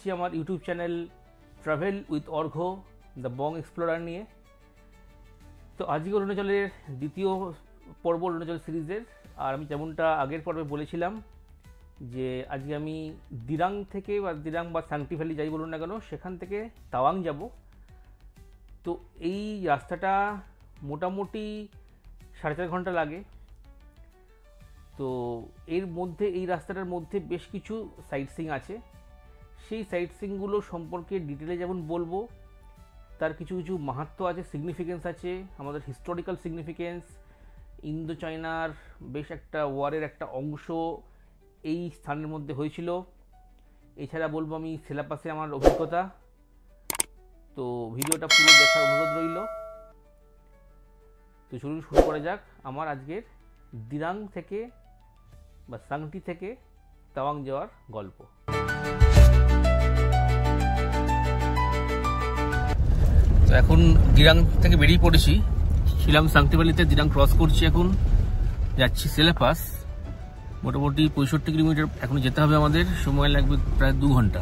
এসেছি আমার YouTube channel travel with Argha the Bong explorer নিয়ে। তো আজকে অরুণাচলের দ্বিতীয় পর্ব অরুণাচল সিরিজের। আর আমি যেমনটা আগের পর্বে বলেছিলাম যে আজকে আমি দিরাং থেকে বা সাংটি ভ্যালি যাই বলুন না কেন, সেখান থেকে তাওয়াং যাব। তো এই রাস্তাটা মোটামুটি 4.5 ঘন্টা লাগে। তো এর মধ্যে এই রাস্তাটার মধ্যে বেশ কিছু সাইট সিইং আছে। সেই সাইট সিইংগুলো সম্পর্কে ডিটেলে যেমন বলবো, তার কিছু কিছু মাহাত্ম্য আছে, সিগনিফিকেন্স আছে, আমাদের হিস্টোরিক্যাল সিগনিফিকেন্স, ইন্দো চায়নার বেশ একটা ওয়ারের একটা অংশ এই স্থানের মধ্যে হয়েছিল। এছাড়া বলবো আমি সিলেবাসে আমার অভিজ্ঞতা। তো ভিডিওটা পুরো দেখার অনুরোধ রইল। তো চলুন শুরু করা যাক আমার আজকের দিরাং থেকে বা সাংটি থেকে তাওয়াং যাওয়ার গল্প। তো এখন দিরাং থেকে বেরিয়ে পড়েছি, ছিলাম সাংটি ভ্যালিতে, দিরাং ক্রস করছি, এখন যাচ্ছি সিলেপাস। মোটামুটি 65 কিলোমিটার এখন যেতে হবে আমাদের, সময় লাগবে প্রায় 2 ঘন্টা।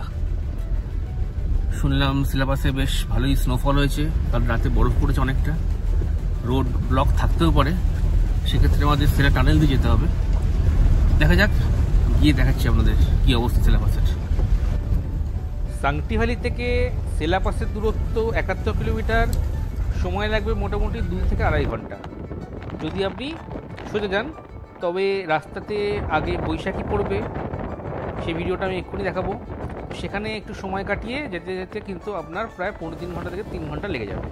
শুনলাম সিলেপাসে বেশ ভালোই স্নোফল হয়েছে, কাল রাতে বরফ পড়েছে অনেকটা, রোড ব্লক থাকতেও পারে, সেক্ষেত্রে আমাদের সেলা টানেল দিয়ে যেতে হবে। দেখা যাক, গিয়ে দেখাচ্ছি আপনাদের কী অবস্থা সিলেপাসের। সাংটি ভ্যালি থেকে সিলেপাসের দূরত্ব 71 কিলোমিটার, সময় লাগবে মোটামুটি 2 থেকে 2.5 ঘন্টা যদি আপনি সোজা যান। তবে রাস্তাতে আগে বৈশাখী পড়বে, সেই ভিডিওটা আমি এক্ষুনি দেখাবো। সেখানে একটু সময় কাটিয়ে যেতে যেতে কিন্তু আপনার প্রায় 3.5 ঘন্টা থেকে 3 ঘন্টা লেগে যাবে।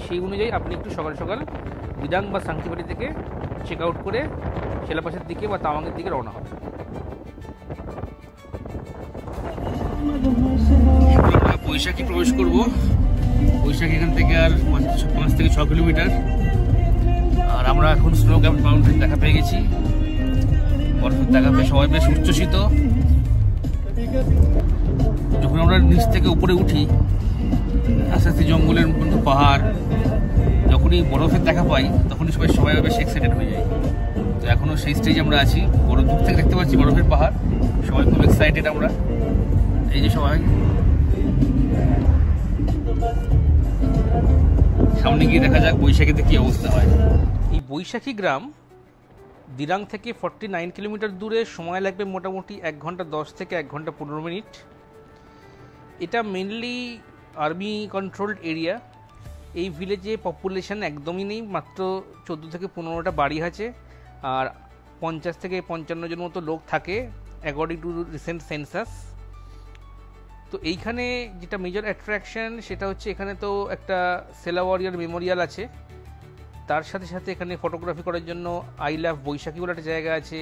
সেই অনুযায়ী আপনি একটু সকাল সকাল দিরাং বা সাংটি ভ্যালি থেকে চেক আউট করে সিলেপাসের দিকে বা তাওয়াংয়ের দিকে রওনা হবে। আমরা বৈশাখী প্রবেশ করব। বৈশাখী এখান থেকে আর 5 থেকে 6 কিলোমিটার। আর আমরা এখন স্নো ক্যাপড মাউন্টেন দেখা পেয়ে গেছি, বরফের দেখা পেয়ে সবাই বেশ উচ্ছ্বসিত। যখন আমরা নিচ থেকে উপরে উঠি, আস্তে আস্তে জঙ্গলের মধ্যে পাহাড়, যখনই বরফের দেখা পাই তখনই সবাই বেশ এক্সাইটেড হয়ে যায়। তো এখনও সেই স্টেজে আমরা আছি, বড় দূর থেকে দেখতে পাচ্ছি বরফের পাহাড়, সবাই খুব এক্সাইটেড আমরা। এই যে সবাই সামনে গিয়ে দেখা যাক বৈশাখীতে কী অবস্থা হয়। এই বৈশাখী গ্রাম দিরাং থেকে 49 কিলোমিটার দূরে, সময় লাগবে মোটামুটি 1 ঘন্টা 10 থেকে 1 ঘন্টা 15 মিনিট। এটা মেনলি আর্মি কন্ট্রোলড এরিয়া। এই ভিলেজে পপুলেশন একদমই নেই, মাত্র 14 থেকে 15টা বাড়ি আছে, আর 50 থেকে 55 জন মতো লোক থাকে অ্যাকর্ডিং টু রিসেন্ট সেন্সাস। তো এইখানে যেটা মেজর অ্যাট্রাকশন সেটা হচ্ছে, এখানে তো একটা সেলা ওয়ারিয়ার মেমোরিয়াল আছে, তার সাথে সাথে এখানে ফটোগ্রাফি করার জন্য আই লাভ বৈশাখী বলে একটা জায়গা আছে।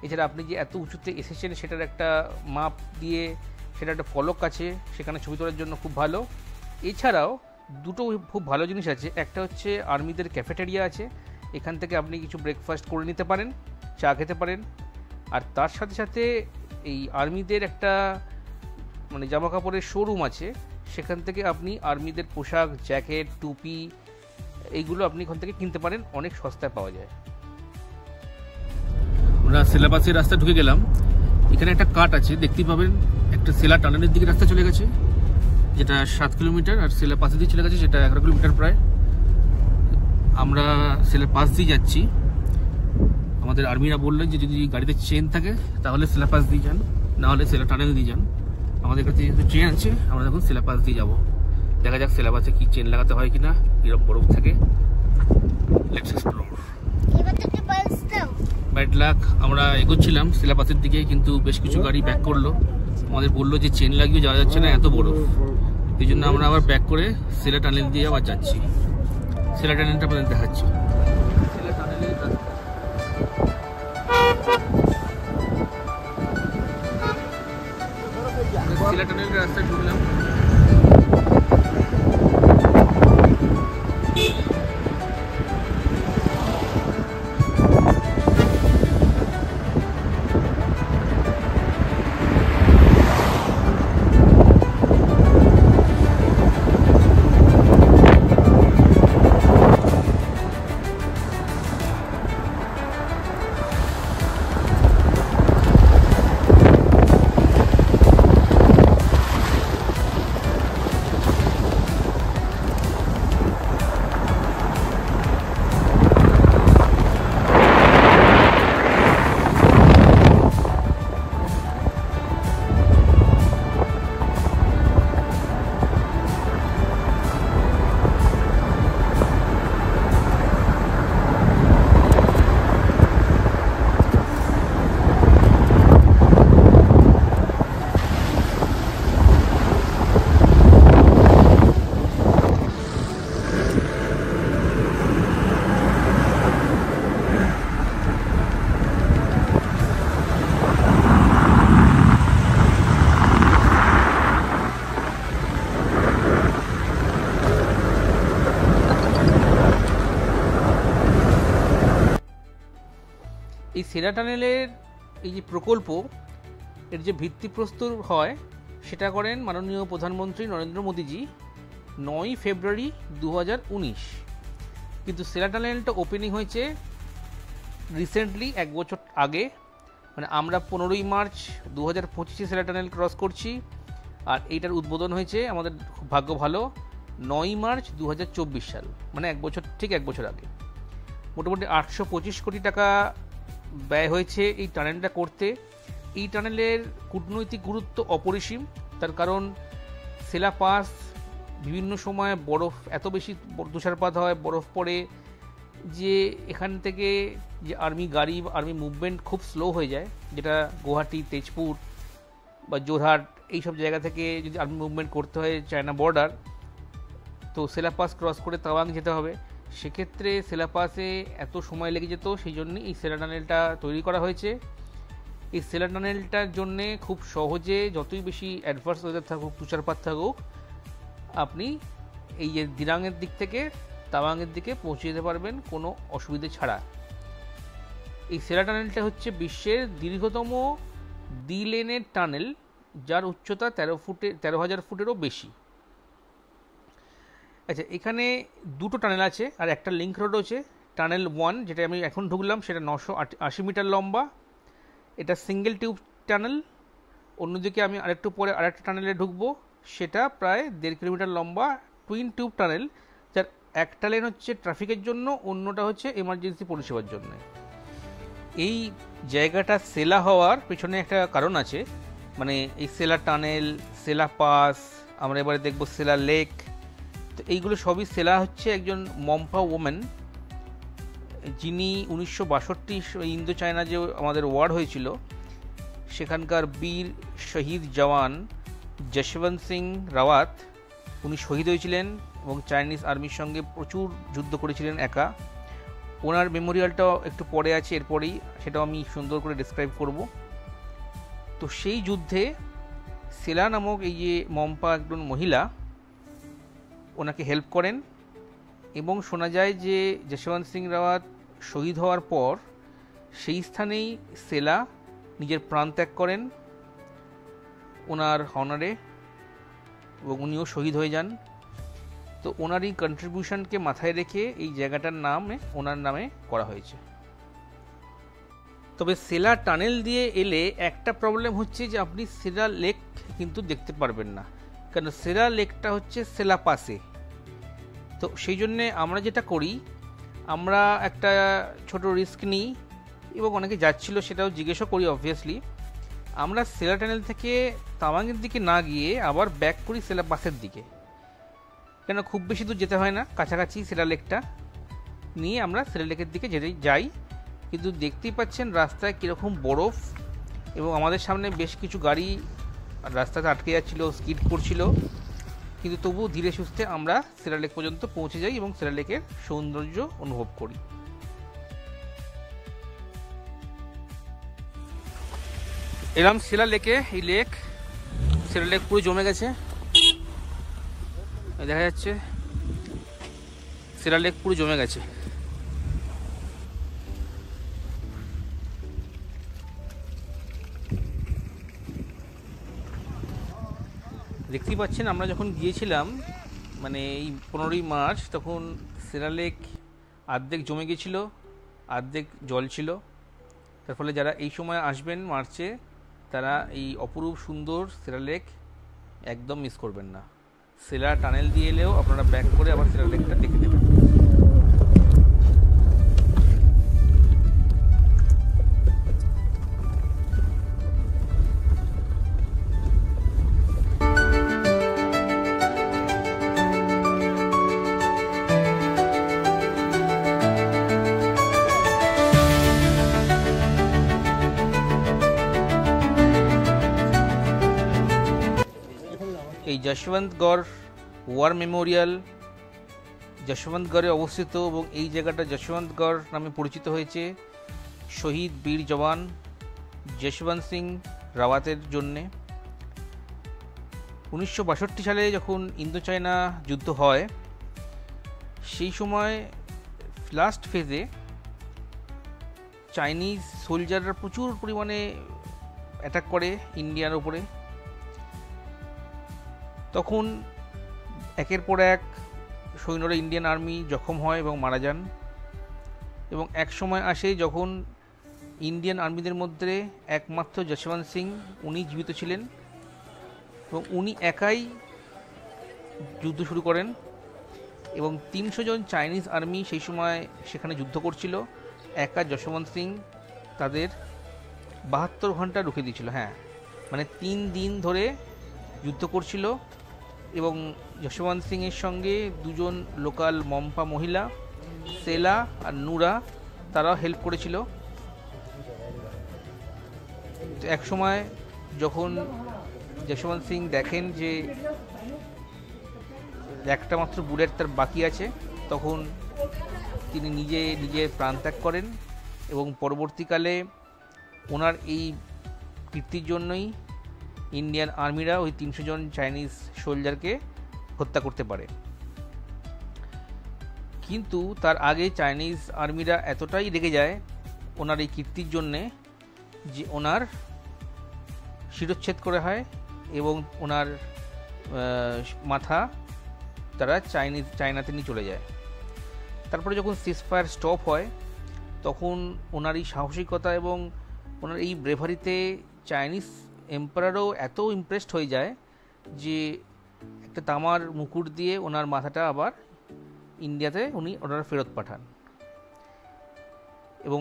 এছাড়া আপনি যে এত উঁচুতে এসেছেন সেটার একটা মাপ দিয়ে সেটা একটা ফলক আছে, সেখানে ছবি তোলার জন্য খুব ভালো। এছাড়াও দুটো খুব ভালো জিনিস আছে, একটা হচ্ছে আর্মিদের ক্যাফেটেরিয়া আছে, এখান থেকে আপনি কিছু ব্রেকফাস্ট করে নিতে পারেন, চা খেতে পারেন। আর তার সাথে সাথে এই আর্মিদের একটা মানে জামা কাপড়ের শোরুম আছে, সেখান থেকে আপনি আর্মিদের পোশাক, জ্যাকেট, টুপি এইগুলো আপনি এখান থেকে কিনতে পারেন, অনেক সস্তায় পাওয়া যায়। আমরা সিলেবাসের রাস্তা ঢুকে গেলাম। এখানে একটা কাট আছে, দেখতেই পাবেন, একটা সেলা টানেলের দিকে রাস্তা চলে গেছে, যেটা 7 কিলোমিটার, আর সেলা পাশে দিয়ে চলে গেছে যেটা 11 কিলোমিটার প্রায়। আমরা সেলা পাশ দিয়ে যাচ্ছি। আমাদের আর্মিরা বললেন যে যদি গাড়িতে চেন থাকে তাহলে সেলা পাস দিয়ে যান, না হলে সেলা টানেল দিয়ে যান। আমাদের কাছে যেহেতু চেন আছে, আমরা এখন সেলা পাস দিয়ে যাবো। দেখা যাক সিলেবাসে কি চেন লাগাতে হয় কিনা, এরকম বরফ থাকে। Let's explore. ব্যাড লাক, আমরা এগোচ্ছিলাম সিলেবাসের দিকে, কিন্তু বেশ কিছু গাড়ি ব্যাক করলো। আমাদের বললো যে চেন লাগিয়ে যাওয়া যাচ্ছে না, এত বরফ। এই জন্য আমরা আবার ব্যাক করে সেলা টানেল দিয়ে আবার যাচ্ছি। সেলা টানেলটা আপনাদের দেখাচ্ছি। সেলা টানেলের রাস্তায় ঢুকলাম। এই সেলা টানেলের এই যে প্রকল্প, এর যে ভিত্তিপ্রস্তর হয় সেটা করেন মাননীয় প্রধানমন্ত্রী নরেন্দ্র মোদীজি 9 ফেব্রুয়ারি 2019। কিন্তু সেলা টানেলটা ওপেনিং হয়েছে রিসেন্টলি 1 বছর আগে, মানে আমরা 15ই মার্চ 2025 সেলা টানেল ক্রস করছি, আর এইটার উদ্বোধন হয়েছে আমাদের খুব ভাগ্য ভালো 9ই মার্চ 2024 সাল, মানে 1 বছর, ঠিক 1 বছর আগে। মোটামুটি 825 কোটি টাকা ব্যয় হয়েছে এই টানেলটা করতে। এই টানেলের কূটনৈতিক গুরুত্ব অপরিসীম, তার কারণ সেলা পাস বিভিন্ন সময় বরফ, এত বেশি তুষারপাত হয়, বরফ পড়ে, যে এখান থেকে যে আর্মি গাড়ি, আর্মি মুভমেন্ট খুব স্লো হয়ে যায়, যেটা গুয়াহাটি, তেজপুর বা জোরহাট এইসব জায়গা থেকে যদি আর্মি মুভমেন্ট করতে হয় চায়না বর্ডার, তো সেলা পাস ক্রস করে তাওয়াং যেতে হবে, সেক্ষেত্রে সেলা পাসে এত সময় লেগে যেত। সেই জন্যই এই সেলা টানেলটা তৈরি করা হয়েছে। এই সেলা টানেলটার জন্যে খুব সহজে, যতই বেশি অ্যাডভার্স ওয়েদার থাকুক, তুষারপাত থাকুক, আপনি এই যে দিরাংয়ের দিক থেকে তাওয়াংয়ের দিকে পৌঁছে যেতে পারবেন কোনো অসুবিধে ছাড়া। এই সেলা টানেলটা হচ্ছে বিশ্বের দীর্ঘতম দ্বি-লেনের টানেল, যার উচ্চতা 13,000 ফুটেরও বেশি। আচ্ছা, এখানে দুটো টানেল আছে আর একটা লিঙ্ক রোড আছে। টানেল 1, যেটা আমি এখন ঢুকলাম, সেটা 980 মিটার লম্বা, এটা সিঙ্গেল টিউব টানেল। অন্যদিকে আমি আরেকটু পরে আরেকটা টানেলে ঢুকবো, সেটা প্রায় 1.5 কিলোমিটার লম্বা টুইন টিউব টানেল, যার একটা লেন হচ্ছে ট্রাফিকের জন্য, অন্যটা হচ্ছে এমার্জেন্সি পরিষেবার জন্য। এই জায়গাটা সেলা হওয়ার পেছনে একটা কারণ আছে, মানে এই সেলা টানেল, সেলা পাস, আমরা এবারে দেখব সেলা লেক, তো এইগুলো সবই সেলা হচ্ছে একজন মম্পা ওমেন, যিনি 1962 ইন্দো চায়না যে আমাদের ওয়ার হয়েছিল, সেখানকার বীর শহীদ জওয়ান যশবন্ত সিং রাওয়াত, উনি শহীদ হয়েছিলেন এবং চাইনিজ আর্মির সঙ্গে প্রচুর যুদ্ধ করেছিলেন একা। ওনার মেমোরিয়ালটাও একটু পরে আছে, এরপরেই সেটাও আমি সুন্দর করে ডিসক্রাইব করব। তো সেই যুদ্ধে সেলা নামক এই যে মম্পা একজন মহিলা ওনাকে হেল্প করেন, এবং শোনা যায় যে যশবন্ত সিং রাওয়াত শহীদ হওয়ার পর সেই স্থানেই সেলা নিজের প্রাণ ত্যাগ করেন ওনার হনারে, এবং উনিও শহীদ হয়ে যান। তো ওনার এই কন্ট্রিবিউশনকে মাথায় রেখে এই জায়গাটার নামে ওনার নামে করা হয়েছে। তবে সেলা টানেল দিয়ে এলে একটা প্রবলেম হচ্ছে যে আপনি সেলা লেক কিন্তু দেখতে পারবেন না, কারণ সেলা লেকটা হচ্ছে সেলা পাসে। তো সেই জন্যে আমরা যেটা করি, আমরা একটা ছোট রিস্ক নিই, এবং অনেকে যাচ্ছিল সেটাও জিজ্ঞেসও করি অবভিয়াসলি। আমরা সেলা টানেল থেকে তাওয়াংয়ের দিকে না গিয়ে আবার ব্যাক করি সেলা পাসের দিকে, কেন খুব বেশি দূর যেতে হয় না, কাছাকাছি সেলা লেকটা নিয়ে আমরা সেলা লেকের দিকে যাই। কিন্তু দেখতেই পাচ্ছেন রাস্তায় কীরকম বরফ, এবং আমাদের সামনে বেশ কিছু গাড়ি রাস্তাতে আটকে যাচ্ছিল, স্কিড করছিল, কিন্তু তবুও ধীরে সুস্থে আমরা সেলা লেক পর্যন্ত পৌঁছে যাই এবং সেলা লেকের সৌন্দর্য অনুভব করি। এলাম সেলা লেকে। এই সেলা লেক পুরো জমে গেছে, দেখা যাচ্ছে সেলা লেক পুরো জমে গেছে। দেখতেই পাচ্ছেন আমরা যখন গিয়েছিলাম, মানে এই 15ই মার্চ, তখন সেলা লেক অর্ধেক জমে গেছিল, অর্ধেক জল ছিল। তার ফলে যারা এই সময় আসবেন মার্চে, তারা এই অপরূপ সুন্দর সেলা লেক একদম মিস করবেন না। সেলা টানেল দিয়ে এলেও আপনারা ব্যাক করে আবার সেলা লেকটা দেখে নেবেন। এই যশবন্তগড় ওয়ার মেমোরিয়াল যশবন্তগড়ে অবস্থিত, এবং এই জায়গাটা যশবন্তগড় নামে পরিচিত হয়েছে শহীদ বীর জওয়ান যশবন্ত সিং রাওয়াতের জন্যে। 1962 সালে যখন ইন্দো চায়না যুদ্ধ হয়, সেই সময় লাস্ট ফেজে চাইনিজ সোলজাররা প্রচুর পরিমাণে অ্যাটাক করে ইন্ডিয়ার ওপরে। তখন একের পর এক সৈন্যরা ইন্ডিয়ান আর্মি জখম হয় এবং মারা যান। এবং এক সময় আসে যখন ইন্ডিয়ান আর্মিদের মধ্যে একমাত্র যশবন্ত সিং উনি জীবিত ছিলেন এবং উনি একাই যুদ্ধ শুরু করেন এবং 300 জন চাইনিজ আর্মি সেই সময় সেখানে যুদ্ধ করছিল। একা যশবন্ত সিং তাদের 72 ঘন্টা রুখে দিয়েছিল। হ্যাঁ, মানে 3 দিন ধরে যুদ্ধ করছিল এবং যশবন্ত সিংয়ের সঙ্গে 2 জন লোকাল মম্পা মহিলা সেলা আর নুরা তারাও হেল্প করেছিল। তো এক সময় যখন যশবন্ত সিং দেখেন যে একটা মাত্র বুলেট তার বাকি আছে, তখন তিনি নিজে প্রাণত্যাগ করেন এবং পরবর্তীকালে ওনার এই কীর্তির জন্যই ইন্ডিয়ান আর্মিরা ওই 300 জন চাইনিজ সোলজারকে হত্যা করতে পারে। কিন্তু তার আগে চাইনিজ আর্মিরা এতটাই রেগে যায় ওনার এই কীর্তির জন্যে যে ওনার শিরচ্ছেদ করা হয় এবং ওনার মাথা তারা চায়নাতে নিয়ে চলে যায়। তারপরে যখন সিজফায়ার স্টপ হয় তখন ওনার এই সাহসিকতা এবং ওনার এই ব্রেভারিতে চাইনিজ এম্পারারও এত ইমপ্রেসড হয়ে যায় যে একটা তামার মুকুট দিয়ে ওনার মাথাটা আবার ইন্ডিয়াতে ওনারা ফেরত পাঠান। এবং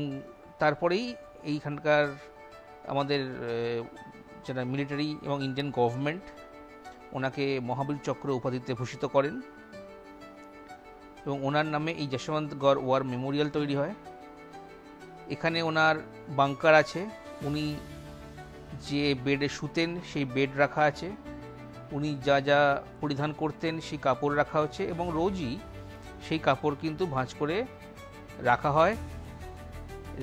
তারপরেই এইখানকার আমাদের যারা মিলিটারি এবং ইন্ডিয়ান গভর্নমেন্ট ওনাকে মহাবীর চক্র উপাধিতে ভূষিত করেন এবং ওনার নামে এই যশবন্তগড় ওয়ার মেমোরিয়াল তৈরি হয়। এখানে ওনার বাংকার আছে, উনি যে বেডে শুতেন সেই বেড রাখা আছে, উনি যা যা পরিধান করতেন সেই কাপড় রাখা হচ্ছে এবং রোজই সেই কাপড় কিন্তু ভাঁজ করে রাখা হয়,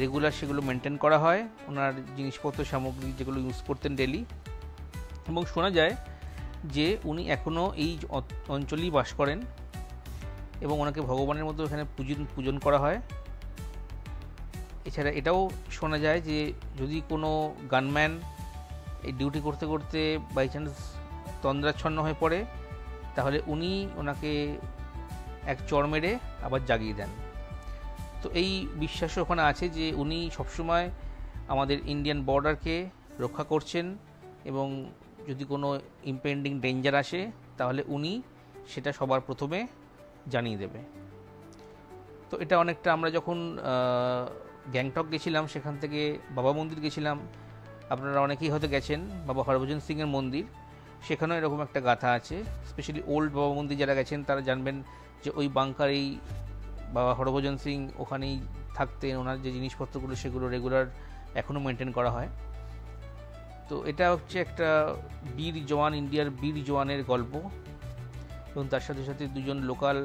রেগুলার সেগুলো মেনটেন করা হয়, ওনার জিনিসপত্র সামগ্রী যেগুলো ইউজ করতেন ডেলি। এবং শোনা যায় যে উনি এখনও এই অঞ্চলেই বাস করেন এবং ওনাকে ভগবানের মতো এখানে পূজন করা হয়। এছাড়া এটাও শোনা যায় যে যদি কোনো গানম্যান এই ডিউটি করতে করতে বাই চান্স তন্দ্রাচ্ছন্ন হয়ে পড়ে তাহলে উনি ওনাকে এক চড় মেরে আবার জাগিয়ে দেন। তো এই বিশ্বাসও ওখানে আছে যে উনি সবসময় আমাদের ইন্ডিয়ান বর্ডারকে রক্ষা করছেন এবং যদি কোনো ইম্পেন্ডিং ডেঞ্জার আসে তাহলে উনি সেটা সবার প্রথমে জানিয়ে দেবে। তো এটা অনেকটা আমরা যখন গ্যাংটক গেছিলাম সেখান থেকে বাবা মন্দির গেছিলাম, আপনারা অনেকেই হয়তো গেছেন বাবা হরভজন সিংয়ের মন্দির, সেখানেও এরকম একটা গাথা আছে। স্পেশালি ওল্ড বাবা মন্দির যারা গেছেন তারা জানবেন যে ওই বাংকারেই বাবা হরভজন সিং ওখানেই থাকতেন, ওনার যে জিনিসপত্রগুলো সেগুলো রেগুলার এখনও মেনটেন করা হয়। তো এটা হচ্ছে একটা বীর জওয়ান, ইন্ডিয়ার বীর জওয়ানের গল্প এবং তার সাথে সাথে 2 জন লোকাল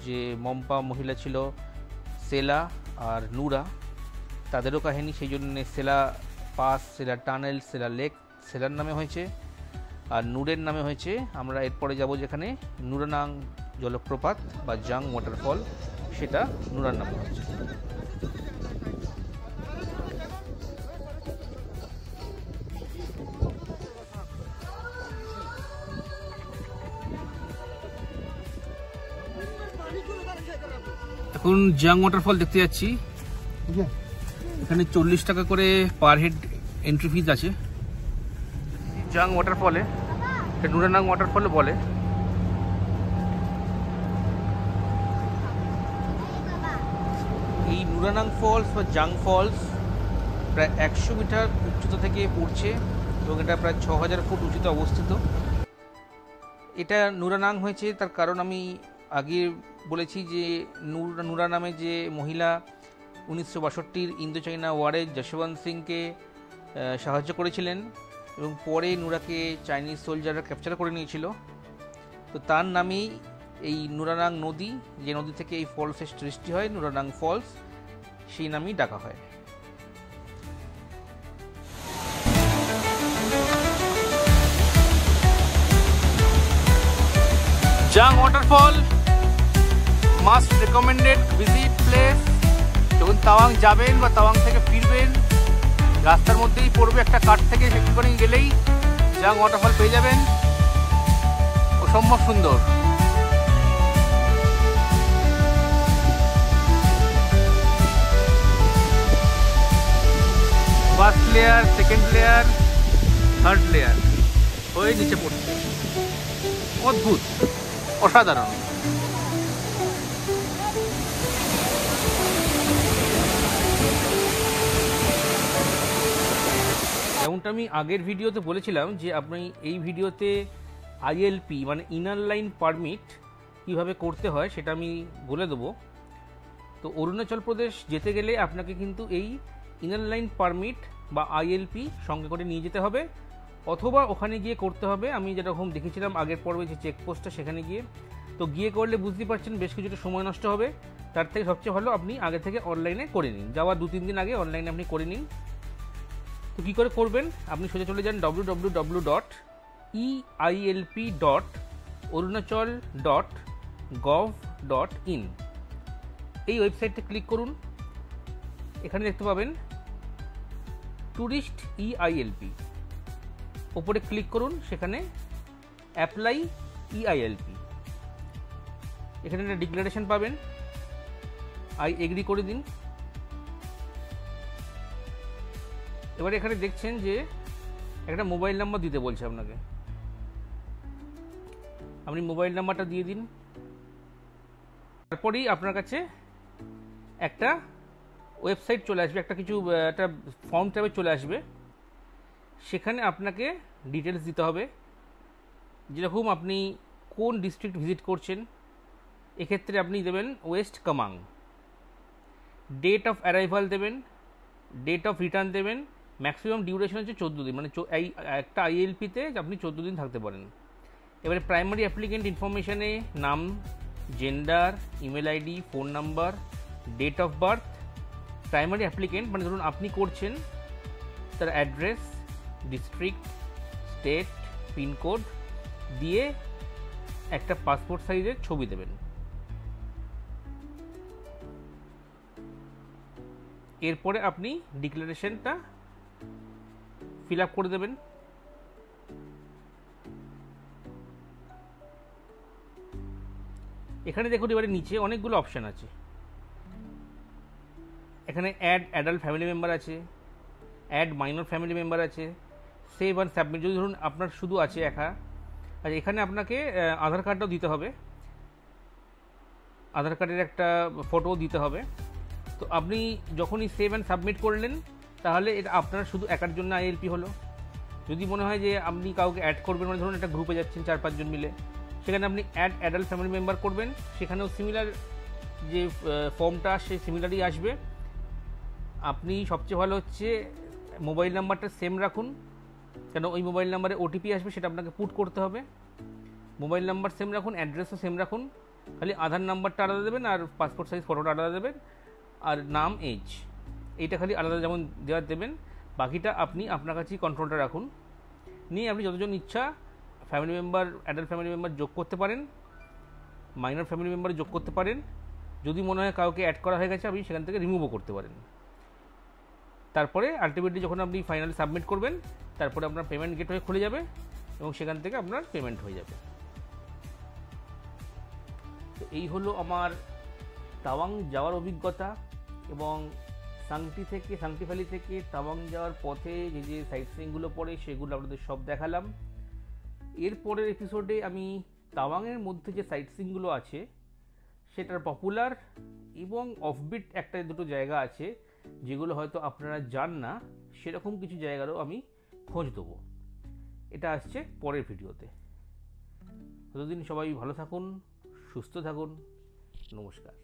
যে মম্পা মহিলা ছিল সেলা আর নুরা, তাদেরও কাহিনী। সেই জন্য সেলা পাস, সেলা টানেল, সেলা লেক সেলার নামে হয়েছে আর নূরের নামে হয়েছে। আমরা এরপরে যাব যেখানে নুরানাং জলপ্রপাত বা জাং ওয়াটারফল, সেটা নুরার নামে হচ্ছে। এখন জাং ওয়াটারফল দেখতে যাচ্ছি। এখানে 40 টাকা করে পার হেড এন্ট্রি ফিজ আছে। জাং ওয়াটারফলে, নুরানাং ওয়াটারফল বলে। এই নুরানাং ফলস বা জাং ফলস প্রায় 100 মিটার উচ্চতা থেকে পড়ছে এবং এটা প্রায় 6000 ফুট উঁচুতে অবস্থিত। এটা নুরানাং হয়েছে তার কারণ আমি আগে বলেছি যে নুরা নামে যে মহিলা 1962 ইন্দো চাইনা ওয়ারে যশবন্ত সিংকে সাহায্য করেছিলেন এবং পরে নুরাকে চাইনিজ সোলজাররা ক্যাপচার করে নিয়েছিল। তো তার নামেই এই নুরানাং নদী, যে নদী থেকে এই ফলসের সৃষ্টি হয় নুরানাং ফলস, সেই নামেই ডাকা হয়। জাং waterfall must recommended visit place যখন তাওয়াং যাবেন বা তাওয়াং থেকে ফিরবেন, রাস্তার মধ্যেই পড়বে একটা কাঠ থেকে একটুখানি গেলেই জাং ওয়াটারফল পেয়ে যাবেন। অসম্ভব সুন্দর। First layer, second layer, third layer হয়ে নিচে পড়ছে। অদ্ভুত, অসাধারণ। যেমনটা আমি আগের ভিডিওতে বলেছিলাম যে আপনি এই ভিডিওতে ILP মানে ইনার লাইন পারমিট কীভাবে করতে হয় সেটা আমি বলে দেবো। তো অরুণাচল প্রদেশ যেতে গেলে আপনাকে কিন্তু এই ইনার লাইন পারমিট বা ILP সঙ্গে করে নিয়ে যেতে হবে, অথবা ওখানে গিয়ে করতে হবে। আমি যেরকম দেখেছিলাম আগের পর্বে যে চেকপোস্টটা, সেখানে গিয়ে তো গিয়ে করলে বুঝতেই পারছেন বেশ কিছুটা সময় নষ্ট হবে। তার থেকে সবচেয়ে ভালো আপনি আগে থেকে অনলাইনে করে নিন, যাওয়ার 2-3 দিন আগে অনলাইনে আপনি করে নিন। তো কী করে করবেন, আপনি সোজা চলে যান www.eilp.arunachal.gov.in। এই ওয়েবসাইটে ক্লিক করুন। এখানে দেখতে পাবেন ট্যুরিস্ট EILP, ওপরে ক্লিক করুন, সেখানে অ্যাপ্লাই EILP। এখানে একটা ডিক্লারেশন পাবেন, আই এগ্রি করে দিন। এবারে এখানে দেখছেন যে একটা মোবাইল নাম্বার দিতে বলছে আপনাকে, আপনি মোবাইল নাম্বারটা দিয়ে দিন। তারপরেই আপনার কাছে একটা ওয়েবসাইট চলে আসবে, একটা ফর্ম টাইপের চলে আসবে। সেখানে আপনাকে ডিটেলস দিতে হবে, যেরকম আপনি কোন ডিস্ট্রিক্ট ভিজিট করছেন। এক্ষেত্রে আপনি দেবেন ওয়েস্ট কামাং। ডেট অফ অ্যারাইভাল দেবেন, ডেট অফ রিটার্ন দেবেন। ম্যাক্সিমাম ডিউরেশন হচ্ছে 14 দিন, মানে এই একটা ILP-তে আপনি 14 দিন থাকতে পারেন। এবারে প্রাইমারি অ্যাপ্লিকেন্ট ইনফরমেশানে নাম, gender, email ID, phone number, date of birth. Primary applicant মানে ধরুন আপনি করছেন, তার অ্যাড্রেস, ডিস্ট্রিক্ট, স্টেট, পিনকোড দিয়ে একটা পাসপোর্ট সাইজের ছবি দেবেন। এরপরে আপনি ডিক্লারেশনটা ফিল আপ করে দেবেন। এখানে দেখুন এবারে নিচে অনেকগুলো অপশান আছে। এখানে অ্যাড অ্যাডাল্ট ফ্যামিলি মেম্বার আছে, অ্যাড মাইনর ফ্যামিলি মেম্বার আছে, সেভ অ্যান্ড সাবমিট। যদি ধরুন আপনার শুধু আছে একা, আর এখানে আপনাকে আধার কার্ডটাও দিতে হবে, আধার কার্ডের একটা ফটোও দিতে হবে। তো আপনি যখনই সেভ অ্যান্ড সাবমিট করলেন, তাহলে এটা আপনার শুধু একার জন্য ILP হলো। যদি মনে হয় যে আপনি কাউকে অ্যাড করবেন, মানে ধরুন একটা গ্রুপে যাচ্ছেন 4-5 জন মিলে, সেখানে আপনি অ্যাড অ্যাডাল্ট ফ্যামিলি মেম্বার করবেন। সেখানেও সিমিলার যে ফর্মটা আসে সিমিলারই আসবে। আপনি সবচেয়ে ভালো হচ্ছে মোবাইল নাম্বারটা সেম রাখুন, কেন ওই মোবাইল নাম্বারে OTP আসবে, সেটা আপনাকে পুট করতে হবে। মোবাইল নাম্বার সেম রাখুন, অ্যাড্রেসও সেম রাখুন, খালি আধার নাম্বারটা আলাদা দেবেন আর পাসপোর্ট সাইজ ফটোটা আলাদা দেবেন, আর নাম, এজ এইটা খালি আলাদা যেমন দেওয়ার দেবেন। বাকিটা আপনি আপনার কাছেই কন্ট্রোলটা রাখুন। নিয়ে আপনি যতজন ইচ্ছা family member, adult family member যোগ করতে পারেন, মাইনর ফ্যামিলি মেম্বার যোগ করতে পারেন। যদি মনে হয় কাউকে অ্যাড করা হয়ে গেছে, আপনি সেখান থেকে রিমুভও করতে পারেন। তারপরে আলটিমেটলি যখন আপনি ফাইনালি সাবমিট করবেন, তারপরে আপনার পেমেন্ট গেটওয়ে খুলে যাবে এবং সেখান থেকে আপনার পেমেন্ট হয়ে যাবে। তো এই হলো আমার তাওয়াং যাওয়ার অভিজ্ঞতা, এবং সাংটি ভ্যালি থেকে তাওয়াং যাওয়ার পথে যে যে সাইট সিইংগুলো পড়ে সেগুলো আপনাদের সব দেখালাম। এরপরের এপিসোডে আমি তাওয়াংয়ের মধ্যে যে সাইট সিইংগুলো আছে সেটার পপুলার এবং অফবিট একটা দুটো জায়গা আছে যেগুলো হয়তো আপনারা জান না, সেরকম কিছু জায়গারও আমি খোঁজ দেবো। এটা আসছে পরের ভিডিওতে। ততদিন সবাই ভালো থাকুন, সুস্থ থাকুন। নমস্কার।